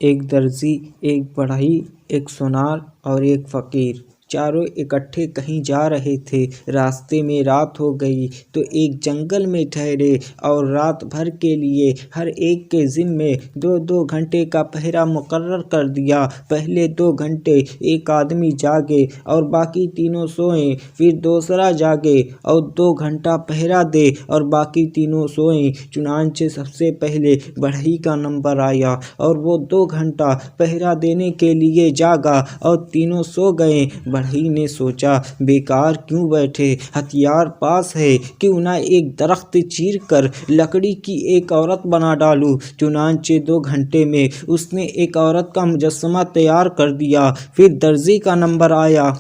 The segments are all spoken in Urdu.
ایک درزی، ایک بڑھئی، ایک سونار اور ایک فقیر چاروں اکٹھے کہیں جا رہے تھے۔ راستے میں رات ہو گئی تو ایک جنگل میں ٹھہرے اور رات بھر کے لیے ہر ایک کے ذمے 2-2 گھنٹے کا پہرا مقرر کر دیا۔ پہلے 2 گھنٹے ایک آدمی جاگے اور باقی تینوں سوئیں، پھر دوسرا جاگے اور 2 گھنٹہ پہرا دے اور باقی تینوں سوئیں۔ چنانچہ سب سے پہلے بڑھئی کا نمبر آیا اور وہ 2 گھنٹہ پہرا دینے کے لیے جاگا اور تینوں سو گئے۔ بڑھئی نے سوچا بیکار کیوں بیٹھے، ہتھیار پاس ہے، کیوں نہ ایک درخت چیر کر لکڑی کی ایک عورت بنا ڈالوں۔ چنانچہ 2 گھنٹے میں اس نے ایک عورت کا مجسمہ تیار کر دیا۔ پھر درزی کا نمبر آیا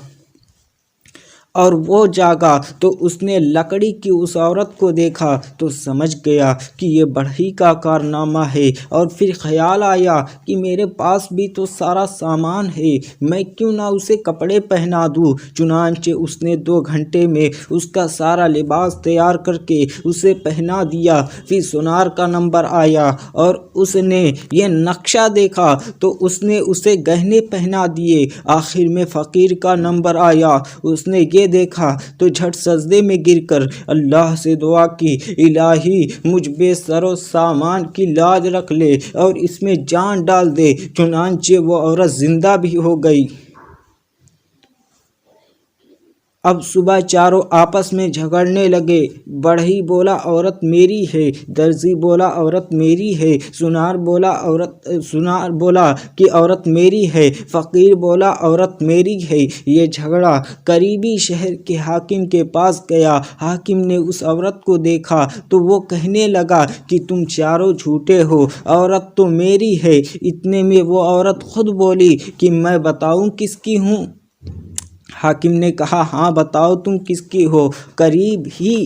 اور وہ جاگا تو اس نے لکڑی کی اس عورت کو دیکھا تو سمجھ گیا کہ یہ بڑھئی کا کارنامہ ہے، اور پھر خیال آیا کہ میرے پاس بھی تو سارا سامان ہے، میں کیوں نہ اسے کپڑے پہنا دوں۔ چنانچہ اس نے 2 گھنٹے میں اس کا سارا لباس تیار کر کے اسے پہنا دیا۔ پھر سونار کا نمبر آیا اور اس نے یہ نقشہ دیکھا تو اس نے اسے گہنے پہنا دیے۔ آخر میں فقیر کا نمبر آیا، اس نے یہ دیکھا تو جھٹ سجدے میں گر کر اللہ سے دعا کی، الہی مجھ بے سر و سامان کی لاج رکھ لے اور اس میں جان ڈال دے۔ چنانچہ وہ عورت زندہ بھی ہو گئی۔ اب صبح چاروں آپس میں جھگڑنے لگے۔ بڑھئی بولا عورت میری ہے، درزی بولا عورت میری ہے، سونار بولا کہ عورت میری ہے، فقیر بولا عورت میری ہے۔ یہ جھگڑا قریبی شہر کے حاکم کے پاس گیا۔ حاکم نے اس عورت کو دیکھا تو وہ کہنے لگا کہ تم چاروں جھوٹے ہو، عورت تو میری ہے۔ اتنے میں وہ عورت خود بولی کہ میں بتاؤں کس کی ہوں؟ حاکم نے کہا ہاں بتاؤ تم کس کی ہو۔ قریب ہی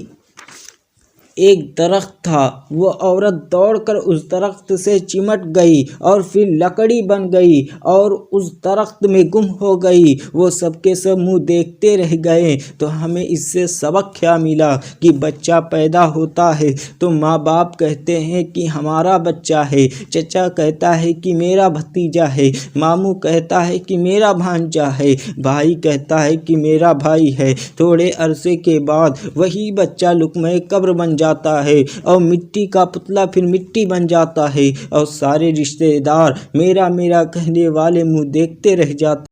ایک درخت تھا، وہ عورت دوڑ کر اس درخت سے چمٹ گئی اور پھر لکڑی بن گئی اور اس درخت میں گم ہو گئی۔ وہ سب کے سب منہ دیکھتے رہ گئے۔ تو ہمیں اس سے سبق کیا ملا کہ بچہ پیدا ہوتا ہے تو ماں باپ کہتے ہیں کہ ہمارا بچہ ہے، چچا کہتا ہے کہ میرا بھتیجا ہے، ماموں کہتا ہے کہ میرا بھانجا ہے، بھائی کہتا ہے کہ میرا بھائی ہے۔ تھوڑے عرصے کے بعد وہی بچہ لقمہ قبر بن جاتا ہے اور مٹی کا پتلا پھر مٹی بن جاتا ہے اور سارے رشتے دار میرا میرا کہنے والے منہ دیکھتے رہ جاتے